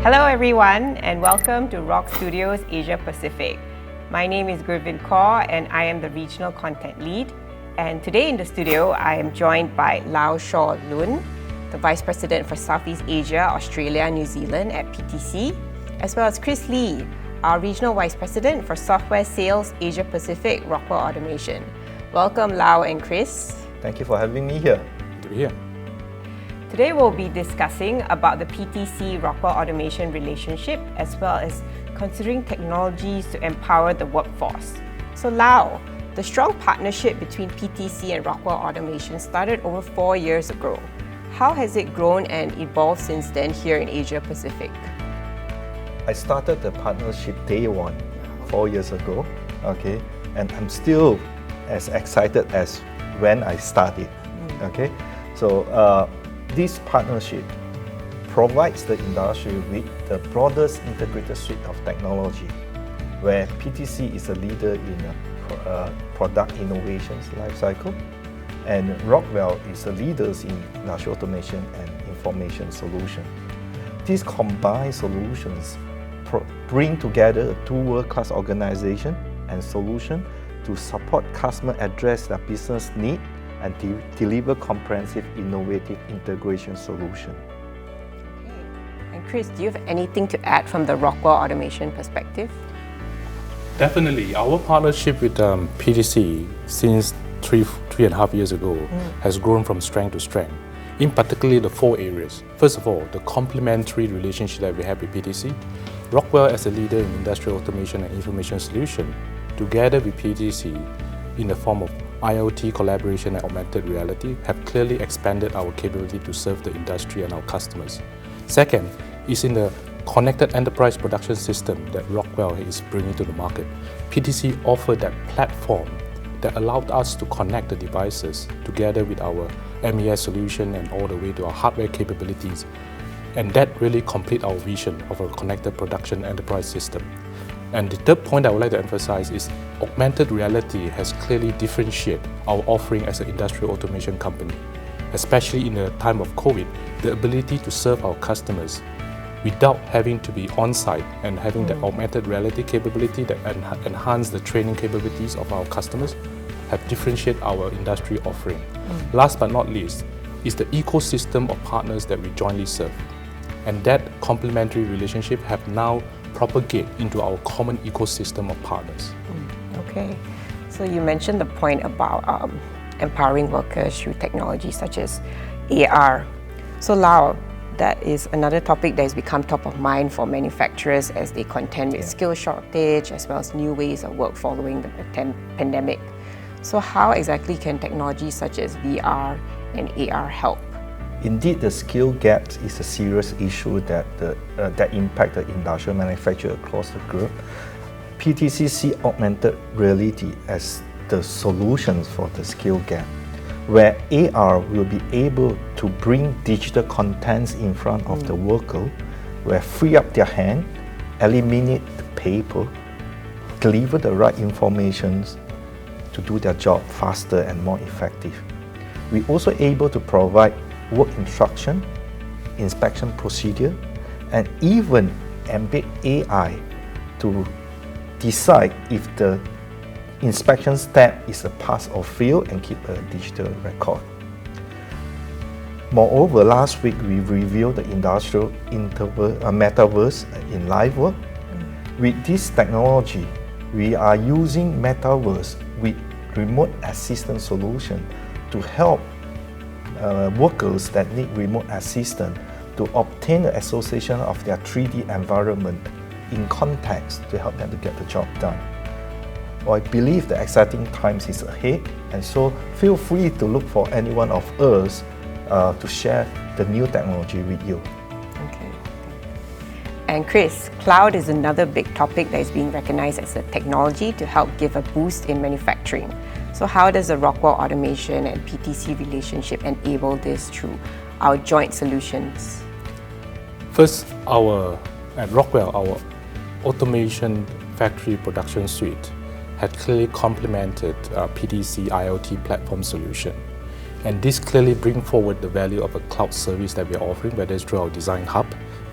Hello everyone and welcome to Rock Studios Asia Pacific. My name is Gurvin Kaur and I am the Regional Content Lead. And today in the studio, I am joined by Lau Shaw Luen, the Vice President for Southeast Asia, Australia and New Zealand at PTC, as well as Chris Lee, our Regional Vice President for Software Sales Asia Pacific, Rockwell Automation. Welcome Lau and Chris. Thank you for having me here. Good to be here. Today we'll be discussing about the PTC Rockwell Automation relationship as well as considering technologies to empower the workforce. So Lau, the strong partnership between PTC and Rockwell Automation started over 4 years ago. How has it grown and evolved since then here in Asia Pacific? I started the partnership day one, 4 years ago, okay, and I'm still as excited as when I started, okay. So this partnership provides the industry with the broadest integrated suite of technology, where PTC is a leader in product innovations lifecycle, and Rockwell is a leader in industrial automation and information solution. These combined solutions bring together two world-class organizations and solutions to support customers address their business needs and deliver comprehensive, innovative integration solution. Okay. And Chris, do you have anything to add from the Rockwell Automation perspective? Definitely. Our partnership with PTC since three and a half years ago has grown from strength to strength, in particular the 4 areas. First of all, the complementary relationship that we have with PTC. Rockwell as a leader in industrial automation and information solution, together with PTC in the form of IoT collaboration and augmented reality, have clearly expanded our capability to serve the industry and our customers. Second is in the connected enterprise production system that Rockwell is bringing to the market. PTC offered that platform that allowed us to connect the devices together with our MES solution and all the way to our hardware capabilities. And that really complete our vision of a connected production enterprise system. And the third point I would like to emphasize is augmented reality has clearly differentiated our offering as an industrial automation company, especially in the time of COVID, the ability to serve our customers without having to be on-site and having the augmented reality capability that enhance the training capabilities of our customers have differentiated our industry offering. Last but not least is the ecosystem of partners that we jointly serve. And that complementary relationship have now propagated into our common ecosystem of partners. Okay, so you mentioned the point about empowering workers through technology such as AR. So Lau, that is another topic that has become top of mind for manufacturers as they contend with skill shortage as well as new ways of work following the pandemic. So how exactly can technologies such as VR and AR help? Indeed, the skill gap is a serious issue that impacts the industrial manufacturer across the globe. PTC sees augmented reality as the solution for the skill gap, where AR will be able to bring digital contents in front of the worker, where free up their hand, eliminate the paper, deliver the right information to do their job faster and more effective. We're also able to provide work instruction, inspection procedure, and even embed AI to decide if the inspection step is a pass or fail and keep a digital record. Moreover, last week we reviewed the industrial Metaverse in live work. With this technology, we are using Metaverse with remote assistance solution to help workers that need remote assistance to obtain the association of their 3D environment in context to help them to get the job done. Well, I believe the exciting times is ahead, and so feel free to look for any one of us to share the new technology with you. Okay. And Chris, cloud is another big topic that is being recognized as a technology to help give a boost in manufacturing. So how does the Rockwell Automation and PTC relationship enable this through our joint solutions? First, at Rockwell, our automation factory production suite had clearly complemented PTC IoT platform solution. And this clearly brings forward the value of a cloud service that we are offering, whether it's through our design hub,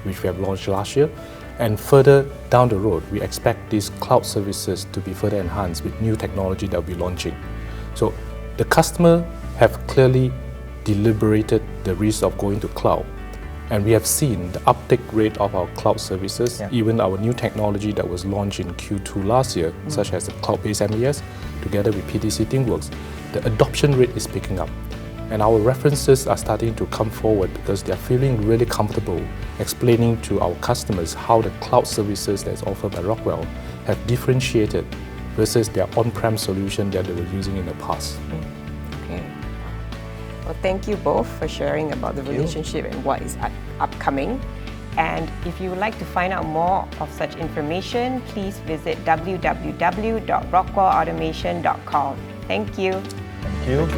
which we have launched last year. And further down the road, we expect these cloud services to be further enhanced with new technology that we'll be launching. So the customer have clearly deliberated the risk of going to cloud. And we have seen the uptake rate of our cloud services, even our new technology that was launched in Q2 last year, such as the cloud-based MES, together with PTC ThinkWorks, the adoption rate is picking up. And our references are starting to come forward because they're feeling really comfortable explaining to our customers how the cloud services that's offered by Rockwell have differentiated versus their on-prem solution that they were using in the past. Okay. Well, thank you both for sharing about the relationship and what is upcoming. And if you would like to find out more of such information, please visit www.rockwellautomation.com. Thank you. Thank you.